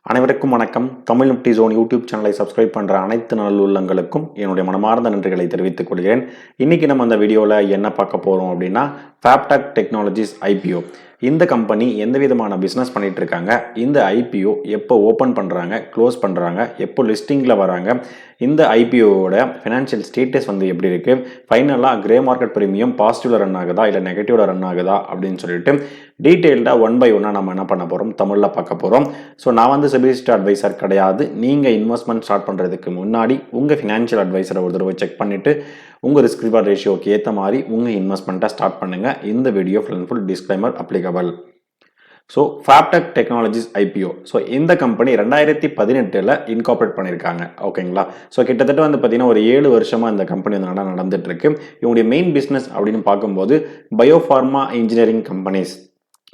அனைவருக்கும் வணக்கம். Tamil Nifty zone YouTube சேனலை சப்ஸ்கிரைப் பண்ணுற அனைத்து நல்லுள்ளங்களுக்கும் என்னுடைய மனமார்ந்த நன்றிகளை தெரிவித்துக் கொள்கிறேன். இன்றைக்கி நம்ம அந்த வீடியோவில் என்ன பார்க்க போகிறோம் அப்படின்னா, ஃபேப்டெக் டெக்னாலஜிஸ் ஐபிஓ. இந்த கம்பெனி எந்த விதமான பிஸ்னஸ் பண்ணிகிட்டு இருக்காங்க, இந்த ஐபிஓ எப்போ ஓப்பன் பண்ணுறாங்க, க்ளோஸ் பண்ணுறாங்க, எப்போ லிஸ்டிங்கில் வராங்க, இந்த ஐபிஓவோட ஃபினான்ஷியல் ஸ்டேட்டஸ் எப்படி இருக்குது, ஃபைனலாக கிரே மார்க்கெட் ப்ரீமியம் பாசிட்டிவில் ரன் ஆகுதா இல்லை நெகட்டிவில் ரன் ஆகுதா அப்படின்னு சொல்லிட்டு டீட்டெயில்டாக ஒன் பை ஒன்னாக நம்ம என்ன பண்ண போகிறோம், தமிழில் பார்க்க போகிறோம். ஸோ நான் செபிலிஸ்ட் அட்வைசர் கிடையாது. நீங்கள் இன்வெஸ்ட்மெண்ட் ஸ்டார்ட் பண்ணுறதுக்கு முன்னாடி உங்கள் ஃபினான்ஷியல் அட்வைசரை ஒரு தடவை செக் பண்ணிவிட்டு உங்கள் ரிஸ்க் ரிவார்ட் ரேஷியோக்கு ஏற்ற மாதிரி உங்கள் இன்வெஸ்ட்மெண்ட்டை ஸ்டார்ட் பண்ணுங்கள். இந்த video full and full disclaimer applicable. So Fabtech Technologies IPO. So இந்த கம்பெனி 2018 இன்கார்பரேட் பண்ணியிருக்காங்க. ஓகேங்களா? ஸோ கிட்டத்தட்ட பார்த்தீங்கன்னா ஒரு 7 வருஷமாக இந்த கம்பெனி நடந்துட்டு இருக்கு. இவங்களுடைய மெயின் பிஸ்னஸ் அப்படின்னு பார்க்கும்போது பயோஃபார்மா இன்ஜினியரிங் கம்பெனிஸ்.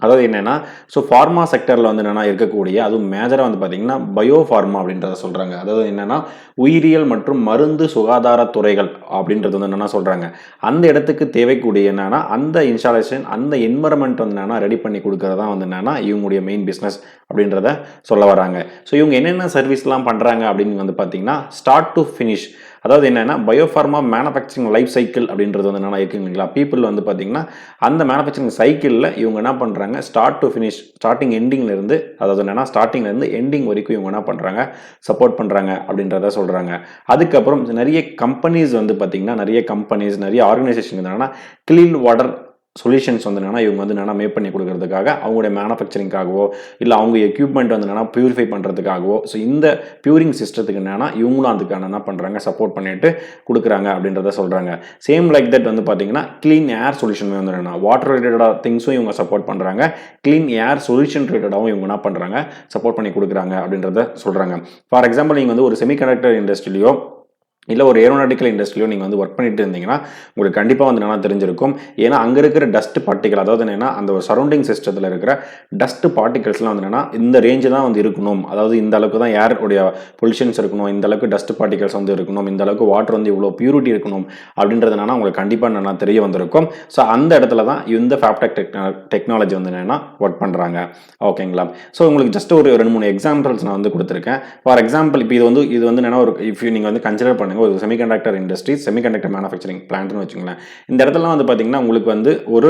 அதாவது என்னென்னா, ஸோ ஃபார்மா செக்டரில் என்னென்னா இருக்கக்கூடிய, அதுவும் மேஜராக பார்த்தீங்கன்னா பயோஃபார்மா அப்படின்றத சொல்கிறாங்க. அதாவது என்னென்னா உயிரியல் மற்றும் மருந்து சுகாதாரத்துறைகள் அப்படின்றது என்னென்னா சொல்கிறாங்க. அந்த இடத்துக்கு தேவைக்கூடிய என்னென்னா அந்த இன்ஸ்டாலேஷன், அந்த என்வரன்மெண்ட் என்னென்னா ரெடி பண்ணி கொடுக்கறதா என்னென்னா இவங்களுடைய மெயின் பிஸ்னஸ் அப்படின்றத சொல்ல வராங்க. ஸோ இவங்க என்னென்ன சர்வீஸ்லாம் பண்ணுறாங்க அப்படின்னு பார்த்தீங்கன்னா, ஸ்டார்ட் டு ஃபினிஷ். அதாவது என்னென்னா பயோஃபார்மா மேனுஃபேக்சரிங் லைஃப் சைக்கிள் அப்படின்றது என்னென்னா இருக்குங்களா, பீப்புள் பார்த்தீங்கன்னா அந்த மேனுஃபேக்சரிங் சைக்கிளில் இவங்க என்ன பண்ணுறாங்க, ஸ்டார்ட் டு ஃபினிஷ், ஸ்டார்டிங் எண்டிங்லேருந்து, அதாவது என்னென்னா ஸ்டார்டிங்லேருந்து எண்டிங் வரைக்கும் இவங்க என்ன பண்ணுறாங்க, சப்போர்ட் பண்ணுறாங்க அப்படின்றத சொல்கிறாங்க. அதுக்கப்புறம் நிறைய கம்பெனிஸ் பார்த்தீங்கன்னா நிறைய ஆர்கனைசேஷன் என்னென்னா கிளீன் வாட்டர் சொல்யூஷன்ஸ் என்னென்னா இவங்க என்னென்னா மேக் பண்ணி கொடுக்கறதுக்காக, அவங்களுடைய மேனுஃபேக்சரிங்காகவோ இல்லை அவங்க எக்யூப்மெண்ட் என்னென்னா பியூரிஃபை பண்ணுறதுக்காகவோ, ஸோ இந்த பியூரிங் சிஸ்டத்துக்கு என்னென்னா இவங்களும் அதுக்கான என்ன பண்ணுறாங்க, சப்போர்ட் பண்ணிட்டு கொடுக்குறாங்க அப்படின்றத சொல்கிறாங்க. சேம் லைக் தட் பார்த்தீங்கன்னா க்ளீன் ஏர் சொல்யூஷன் என்னென்னா வாட்டர் ரிலேட்டடாக திங்ஸும் இவங்க சப்போர்ட் பண்ணுறாங்க, க்ளீன் ஏர் சொல்யூஷன் ரிலேட்டடாகவும் இவங்க என்ன பண்ணுறாங்க, சப்போர்ட் பண்ணி கொடுக்குறாங்க அப்படின்றத சொல்கிறாங்க. ஃபார் எக்ஸாம்பிள் நீங்கள் ஒரு செமிகண்டக்டர் இண்டஸ்ட்ரியிலையோ இல்லை ஒரு ஏரோநாட்டிக்கல் இண்டஸ்ட்ரியிலோ நீங்கள் ஒர்க் பண்ணிட்டு இருந்தீங்கன்னா உங்களுக்கு கண்டிப்பாக என்னென்னா தெரிஞ்சிருக்கும். ஏன்னா அங்கே இருக்கிற டஸ்ட் பார்ட்டிகல், அதாவது என்னென்னா அந்த ஒரு சரௌண்டிங் சிஸ்டத்தில் இருக்கிற டஸ்ட் பார்ட்டிகல்ஸ்லாம் என்னென்னா இந்த ரேஞ்சு தான் இருக்கணும், அதாவது இந்த அளவுக்கு தான் ஏர் உடைய பொல்யூஷன்ஸ் இருக்கணும், இந்த அளவுக்கு டஸ்ட் பார்ட்டிகல்ஸ் இருக்கணும், இந்த அளவுக்கு வாட்டர் இவ்வளோ பியூரிட்டி இருக்கணும் அப்படின்றது என்னென்னா உங்களுக்கு கண்டிப்பாக என்னென்னா தெரிய வந்திருக்கும். ஸோ அந்த இடத்துல தான் இந்த ஃபேப்டெக் டெக்னாலஜி என்னென்னா ஒர்க் பண்ணுறாங்க. ஓகேங்களா? ஸோ உங்களுக்கு ஜஸ்ட் ஒரு 2-3 எக்ஸாம்பிள்ஸ் நான் கொடுத்துருக்கேன். ஃபார் எக்ஸாம்பிள் இப்போ இது என்னென்னா ஒரு இஃப் நீங்கள் கன்சிடர் பண்ணுங்க ஒரு செமிகண்டக்டர் இண்டஸ்ட்ரி, செமிகண்டக்டர் மேனுஃபேக்சரிங் பிளான்ட்னு வச்சுங்களேன். இந்த இடத்துல பார்த்தீங்கன்னா உங்களுக்கு ஒரு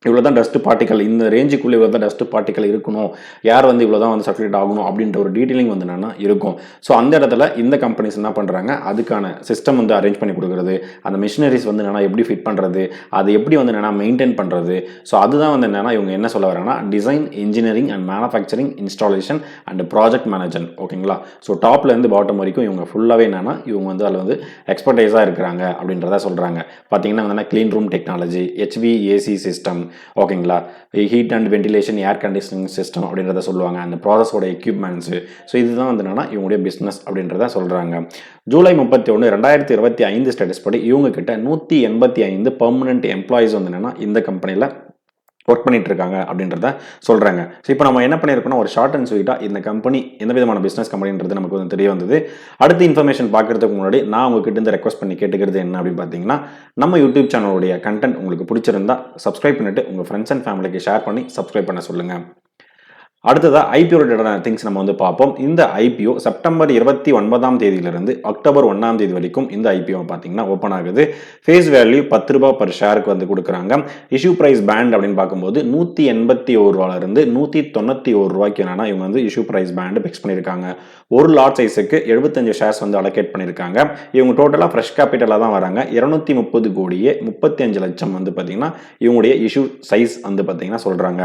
இவ்வளோ தான் டஸ்ட் பார்ட்டிகல், இந்த ரேஞ்சுக்குள்ளே இவ்வளோ தான் டஸ்ட் பார்ட்டிகல் இருக்கணும், யார் இவ்வளோ தான் சர்க்குலேட் ஆகணும் அப்படின்ற ஒரு டீட்டெயிலிங் என்னென்னா இருக்கும். ஸோ அந்த இடத்துல இந்த கம்பெனிஸ் என்ன பண்ணுறாங்க, அதுக்கான சிஸ்டம் அரேஞ்ச் பண்ணி கொடுக்குறது, அந்த மிஷினரிஸ் என்னென்னா எப்படி ஃபிட் பண்ணுறது, அது எப்படி என்னென்னா மெயின்டைன் பண்ணுறது. ஸோ அதுதான் என்னென்னா இவங்க என்ன சொல்ல வராங்கன்னா design, engineering and manufacturing, installation and project management. ஓகேங்களா? ஸோ டாப்லேருந்து பாட்டம் வரைக்கும் இவங்க ஃபுல்லாகவே என்னென்னா இவங்க அதில் எக்ஸ்பர்டைஸாக இருக்கிறாங்க அப்படின்றத சொல்கிறாங்க. பார்த்தீங்கன்னா clean room technology, HVAC system, ஓகேங்களா, heat and ventilation, air conditioning system அப்படின்றத சொல்லுவாங்க, அந்த ப்ராசஸோட எக்யூப்மெண்ட்ஸு. ஸோ இதுதான் என்னென்னா இவங்களுடைய பிஸ்னஸ் அப்படின்றத சொல்கிறாங்க. ஜூலை 31, 2025 ஸ்டேட்டஸ் படி இவங்க கிட்ட 185 பெர்மனன்ட் எம்ப்ளாயிஸ் என்னென்னா இந்த கம்பெனியில் ஒர்க் பண்ணிட்டு இருக்காங்க அப்படின்றத சொல்கிறாங்க. ஸோ இப்போ நம்ம என்ன பண்ணியிருக்கோம்னா ஒரு ஷார்ட் அண்ட் ஸ்வீட்டாக இந்த கம்பெனி எந்த விதமான பிஸ்னஸ் கம்பெனின்றது நமக்கு தெரிய வந்தது. அடுத்த இன்ஃபர்மேஷன் பார்க்கறதுக்கு முன்னாடி நான் உங்ககிட்ட இருந்து ரெக்வஸ்ட் பண்ணி கேட்டுக்கிறது என்ன அப்படின்னு பார்த்தீங்கன்னா, நம்ம யூடியூப் சேனலுடைய கண்டென்ட் உங்களுக்கு பிடிச்சிருந்தா சப்ஸ்கிரைப் பண்ணிட்டு உங்கள் ஃப்ரெண்ட்ஸ் அண்ட் ஃபேமிலிக்கு ஷேர் பண்ணி சப்ஸ்கிரைப் பண்ண சொல்லுங்கள். அடுத்ததாக ஐபிஓ ரிலேட்டடான திங்ஸ் நம்ம பார்ப்போம். இந்த ஐபிஓ செப்டம்பர் 29ஆம் தேதியிலிருந்து அக்டோபர் 1ஆம் தேதி வரைக்கும் இந்த ஐபிஓ பார்த்தீங்கன்னா ஓப்பன் ஆகுது. ஃபேஸ் வேல்யூ 10 ரூபாய் பர் ஷேருக்கு கொடுக்குறாங்க. இஷ்யூ பிரைஸ் பேண்ட் அப்படின்னு பார்க்கும்போது 181 ரூபாயிலிருந்து 191 ரூபாய்க்கு என்னன்னா இவங்க இஷ்யூ பிரைஸ் பேண்ட் பிக்ஸ் பண்ணியிருக்காங்க. ஒரு லாட் சைஸுக்கு 75 ஷேர்ஸ் அலோகேட் பண்ணியிருக்காங்க. இவங்க டோட்டலாக ஃப்ரெஷ் கேபிட்டலாக தான் வராங்க. 230 கோடியே 35 லட்சம் பார்த்தீங்கன்னா இவங்களுடைய இஷ்யூ சைஸ் பார்த்தீங்கன்னா சொல்கிறாங்க.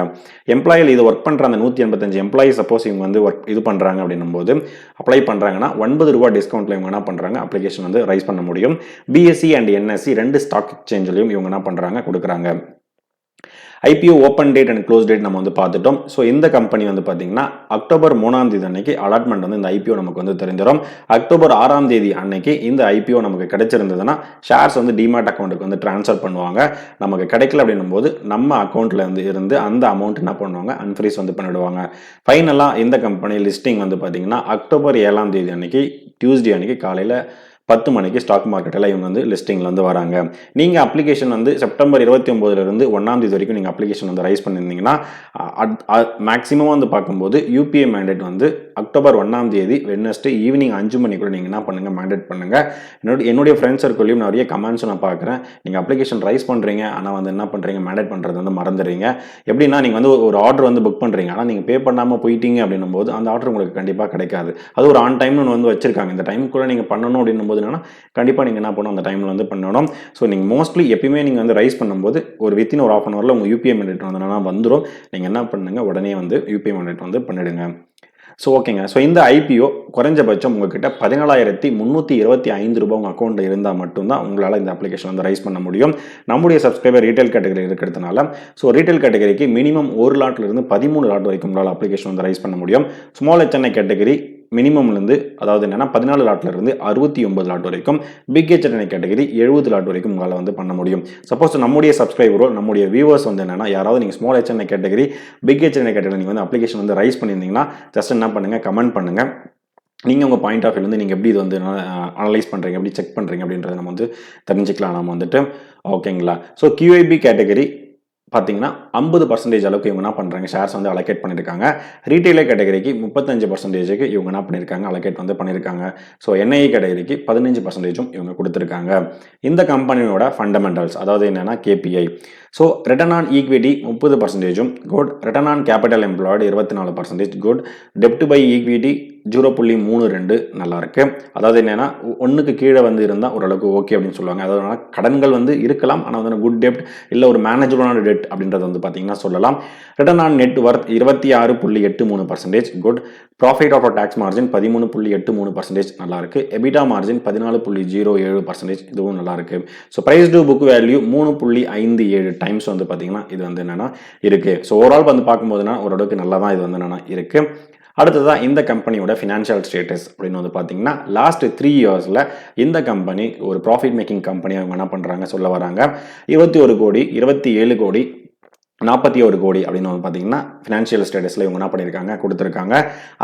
எம்ப்ளாயில் இது ஒர்க் பண்ணுற அந்த 185 எம்ப்ளாயி சப்போஸ் இவங்க ஒர்க் இது பண்ணுறாங்க அப்படின்னும் போது அப்ளை பண்ணுறாங்கன்னா 9 ரூபாய் டிஸ்கவுண்ட்ல இவங்க என்ன பண்ணுறாங்க, அப்ளிகேஷன் ரைஸ் பண்ண முடியும். BSE அண்ட் NSE 2 ஸ்டாக் எக்ஸ்சேஞ்சிலையும் இவங்க என்ன பண்ணுறாங்க, கொடுக்குறாங்க. IPO open date and close date நம்ம பார்த்துட்டோம். ஸோ இந்த கம்பெனி பார்த்தீங்கன்னா அக்டோபர் 3ஆம் தேதி அன்னைக்கு அலாட்மெண்ட் இந்த ஐபிஓ நமக்கு தெரிஞ்சிடும். அக்டோபர் 6ஆம் தேதி அன்னைக்கு இந்த ஐபிஓ நமக்கு கிடைச்சிருந்ததுன்னா ஷேர்ஸ் டிமேட் அக்கௌண்ட்டுக்கு ட்ரான்ஸ்ஃபர் பண்ணுவாங்க. நமக்கு கிடைக்கல அப்படின்னும் போது நம்ம அக்கௌண்ட்ல இருந்து அந்த அமௌண்ட் என்ன பண்ணுவாங்க, அன்ஃப்ரீஸ் பண்ணிடுவாங்க. ஃபைனலாக இந்த கம்பெனி லிஸ்டிங் பார்த்தீங்கன்னா அக்டோபர் 7ஆம் தேதி அன்னைக்கு டியூஸ்டே அன்னைக்கு காலையில் 10 மணிக்கு ஸ்டாக் மார்க்கெட்டில் இவங்க வந்து லிஸ்டிங்கில் வந்து வராங்க. நீங்கள் அப்ளிகேஷன் வந்து செப்டம்பர் 29 1ஆம் தேதி வரைக்கும் நீங்கள் அப்ளிகேஷன் வந்து ரைஸ் பண்ணியிருந்தீங்கன்னா மேக்ஸிமம் வந்து பார்க்கும்போது யூபிஐ மேண்டேட் வந்து அக்டோபர் 1ஆம் தேதி வெட்னஸ்டே ஈவினிங் 5 மணிக்குள்ள நீங்கள் என்ன பண்ணுங்கள், மேண்டேட் பண்ணுங்கள். என்னுடைய ஃப்ரெண்ட்ஸ் சர்க்கிளையும் நிறைய கமெண்ட்ஸ் நான் பார்க்குறேன். நீங்கள் அப்ளிகேஷன் ரைஸ் பண்ணுறீங்க, ஆனால் வந்து என்ன பண்ணுறீங்க, மேண்டேட் பண்ணுறது வந்து மறந்துடுறீங்க. எப்படின்னா நீங்கள் வந்து ஒரு ஆர்டர் வந்து புக் பண்ணுறீங்க, ஆனால் நீங்கள் பே பண்ணாமல் போயிட்டீங்க அப்படின்னும் போது அந்த ஆர்டர் உங்களுக்கு கண்டிப்பாக கிடைக்காது. அது ஒரு ஆன் டைம்னு வந்து வச்சிருக்காங்க. இந்த டைமுக்குள்ளே நீங்கள் பண்ணணும் அப்படின்னும் போது என்னன்னா கண்டிப்பாக நீங்கள் என்ன பண்ணணும், அந்த டைமில் வந்து பண்ணணும். ஸோ நீங்கள் மோஸ்ட்லி எப்பயுமே நீங்கள் வந்து ரைஸ் பண்ணும்போது ஒரு வித்தின் ஒரு 1/2 hourல உங்கள் யூபிஐ மேண்டேட் வந்தோன்னா வந்துடும். நீங்கள் என்ன பண்ணுங்க, உடனே வந்து யூபிஐ மேண்டேட் வந்து பண்ணிடுங்க. ஸோ ஓகேங்க. ஸோ இந்த ஐபிஓ குறைஞ்சபட்சம் உங்ககிட்ட 17,325 ரூபாய் உங்கள் அக்கௌண்ட்டில் இருந்தால் மட்டும்தான் உங்களால் இந்த அப்ளிகேஷன் வந்து ரைஸ் பண்ண முடியும். நம்முடைய சப்ஸ்கிரைபர் ரீட்டைல் கேட்டகரி இருக்கிறதுனால ரீட்டைல் கேட்டகரிக்கு மினிமம் 1 லாட்லேருந்து 13 லாட் வரைக்கும் உங்களால் அப்ளிகேஷன் வந்து ரைஸ் பண்ண முடியும். ஸ்மால் HNI கேட்டகரி மினிமம்லேருந்து அதாவது என்னன்னா 14 லாட்லேருந்து 69 லாட் வரைக்கும், பிக் HNI கேட்டகரி 70 லாட் வரைக்கும் உங்களால் வந்து பண்ண முடியும். சப்போஸ் நம்முடைய சப்ஸ்கிரைபரோ நம்முடைய வியூவர்ஸ் வந்து என்னன்னா யாராவது நீங்கள் small HNI category, big HNI category நீங்கள் வந்து அப்ளிகேஷன் வந்து ரைஸ் பண்ணியிருந்தீங்கன்னா ஜஸ்ட் என்ன பண்ணுங்க, கமெண்ட் பண்ணுங்க. நீங்கள் உங்கள் பாயிண்ட் ஆஃப் வியூ வந்து நீங்கள் எப்படி இது வந்து அனலைஸ் பண்ணுறீங்க, எப்படி செக் பண்ணுறீங்க அப்படின்றத நம்ம வந்து தெரிஞ்சுக்கலாம். நம்ம வந்துட்டு ஓகேங்களா. ஸோ QIB கேட்டகரி பார்த்தீங்கன்னா 50% அளவுக்கு இவங்க என்ன பண்ணுறாங்க, ஷேர்ஸ் வந்து அலோகேட் பண்ணியிருக்காங்க. ரீட்டைலர் கேட்டகரிக்கு 35% இவங்க என்ன பண்ணியிருக்காங்க, அலோகேட் வந்து பண்ணியிருக்காங்க. ஸோ NII கேட்டகரிக்கு 15% இவங்க கொடுத்துருக்காங்க. இந்த கம்பெனியோட ஃபண்டமெண்டல்ஸ் அதாவது என்னென்னா KPI. So return on equity 30% good, return on capital employed 24% good, டெப்ட் பை ஈக்விட்டி 0.32 நல்லா இருக்கு. அதாவது என்னன்னா 1க்கு கீழே வந்து இருந்தால் ஓரளவுக்கு ஓகே அப்படின்னு சொல்லுவாங்க. அதாவது கடன்கள் வந்து இருக்கலாம், ஆனால் வந்து குட் டெப்ட் இல்லை ஒரு மேனேஜபிளான டெட் அப்படின்றது வந்து பார்த்தீங்கன்னா சொல்லலாம். Return on net worth 26.83% good, profit after tax margin 13.83% நல்லா இருக்கு, எபிட்டா மார்ஜின் 14.07% இதுவும் நல்லா இருக்கு. So price to book value 3.57 times வந்து பார்த்தீங்கன்னா இது வந்து என்னன்னா இருக்கு. ஸோ ஓவரால் வந்து பார்க்கும்போதுனா ஓரளவுக்கு நல்லா தான் இது வந்து என்னன்னா இருக்கு. அடுத்ததான் இந்த கம்பெனியோட ஃபினான்ஷியல் ஸ்டேட்டஸ் அப்படின்னு வந்து பார்த்தீங்கன்னா லாஸ்ட் 3 இயர்ஸில் இந்த கம்பெனி ஒரு ப்ராஃபிட் மேக்கிங் கம்பெனி அவங்க என்ன பண்ணுறாங்க சொல்ல வராங்க. 21 கோடி, 27 கோடி, 41 கோடி அப்படின்னு வந்து பார்த்தீங்கன்னா ஃபினான்ஷியல் ஸ்டேட்டஸில் இவங்க என்ன பண்ணியிருக்காங்க, கொடுத்துருக்காங்க.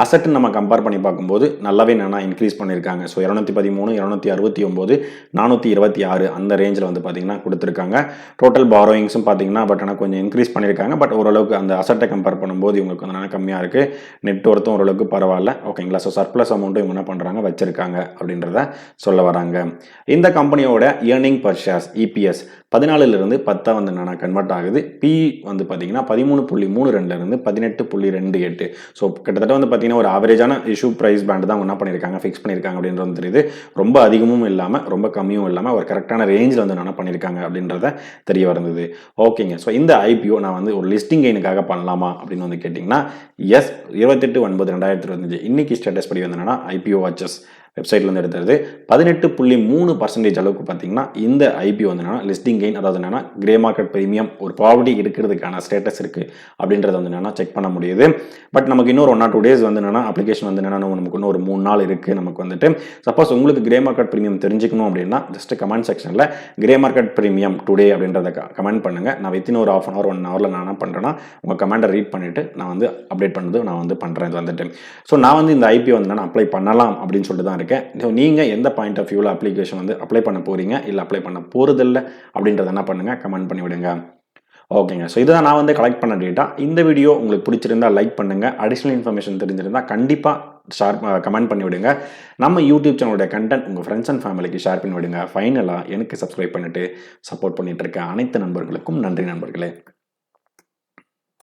அசட் நம்ம கம்பேர் பண்ணி பார்க்கும்போது நல்லாவே என்னன்னா இன்க்ரீஸ் பண்ணியிருக்காங்க. ஸோ 213, 269, 426 அந்த ரேஞ்சில் வந்து பார்த்தீங்கன்னா கொடுத்துருக்காங்க. டோட்டல் பாரோயிங்ஸும் பார்த்தீங்கன்னா ஆனால் கொஞ்சம் இன்க்ரீஸ் பண்ணியிருக்காங்க. பட் ஓரளவுக்கு அந்த அசட்டை கம்பேர் பண்ணும்போது இவங்களுக்கு வந்து கம்மியாக இருக்குது. நெட் ஒர்த்தும் ஓரளவுக்கு பரவாயில்ல. ஓகேங்களா. ஸோ சர்ப்ளஸ் அமௌண்ட்டும் இவங்க என்ன பண்ணுறாங்க, வச்சிருக்காங்க அப்படின்றத சொல்ல வராங்க. இந்த கம்பெனியோட ஏர்னிங் பர் ஷேர்ஸ் EPS 14லிருந்து 10 வந்து என்னன்னா கன்வெர்ட் ஆகுது. PE வந்து பார்த்தீங்கன்னா 13.32லிருந்து 18.28. ஸோ கிட்டத்தட்ட வந்து பார்த்தீங்கன்னா ஒரு ஆவரேஜான இஷ்யூ ப்ரைஸ் பேண்ட் தான் என்ன பண்ணியிருக்காங்க, ஃபிக்ஸ் பண்ணியிருக்காங்க அப்படின்றது தெரியுது. ரொம்ப அதிகமும் இல்லாமல் ரொம்ப கம்மியும் இல்லாமல் ஒரு கரெக்டான ரேஞ்சில் வந்து என்ன பண்ணியிருக்காங்க அப்படின்றத தெரிய வருது. ஓகேங்க. ஸோ இந்த IPO நான் வந்து ஒரு லிஸ்டிங் கெயினுக்காக பண்ணலாமா அப்படின்னு வந்து கேட்டிங்கன்னா எஸ். 28/9/2025 இன்னைக்கு ஸ்டேட்டஸ் படி வந்து என்னன்னா IPO வாட்சஸ் வெப்சைட்லேருந்து எடுத்தது 18.3% அளவுக்கு பார்த்தீங்கன்னா இந்த IPO வந்து என்னன்னா லிஸ்டிங் கெயின், அதாவது என்னன்னா கிரே மார்க்கெட் பிரீமியம் ஒரு ப்ராபர்ட்டி இருக்கிறதுக்கான ஸ்டேட்டஸ் இருக்குது அப்படின்றத வந்து என்னன்னா செக் பண்ண முடியுது. பட் நமக்கு இன்னொரு 1 or 2 days வந்து என்னன்னா அப்ளிகேஷன் வந்து என்னன்னா நமக்கு இன்னும் ஒரு 3 நாள் இருக்குது நமக்கு வந்துட்டு. சப்போஸ் உங்களுக்கு கிரே மார்க்கெட் பிரீமியம் தெரிஞ்சுக்கணும் அப்படின்னா ஜஸ்ட் கமெண்ட் செக்ஷனில் கிரே மார்க்கெட் பிரீமியம் டுடே அப்படின்றத கமெண்ட் பண்ணுங்கள். நான் வித்தின் ஒரு 1/2 hour 1 hourல நான் என்ன பண்ணுறேன்னா உங்கள் கமெண்டை ரீட் பண்ணிவிட்டு நான் வந்து அப்டேட் பண்ணது நான் வந்து பண்ணுறேன் வந்துட்டு. ஸோ நான் வந்து இந்த IPO வந்து நான் அப்ளை பண்ணலாம் அப்படின்னு சொல்லிட்டு தான் இருக்கேன். ஸோ நீங்கள் எந்த பாயிண்ட் ஆஃப் வியூவில் அப்ளிகேஷன் வந்து அப்ளை பண்ண போகிறீங்க இல்லை அப்ளை பண்ண போகிறதில்ல அப்படின்றத என்ன பண்ணுங்கள், கமெண்ட் பண்ணி விடுங்க. ஓகேங்க. ஸோ இதுதான் நான் வந்து கலெக்ட் பண்ண டேட்டா. இந்த வீடியோ உங்களுக்கு பிடிச்சிருந்தா லைக் பண்ணுங்கள். அடிஷ்னல் இன்ஃபர்மேஷன் தெரிஞ்சிருந்தால் கண்டிப்பாக கமெண்ட் பண்ணி விடுங்க. நம்ம யூடியூப் சேனலுடைய கண்டென்ட் உங்கள் ஃப்ரெண்ட்ஸ் அண்ட் ஃபேமிலிக்கு ஷேர் பண்ணி விடுங்க. ஃபைனலாக எனக்கு சப்ஸ்கிரைப் பண்ணிட்டு சப்போர்ட் பண்ணிட்டு இருக்க அனைத்து நண்பர்களுக்கும் நன்றி நண்பர்களே.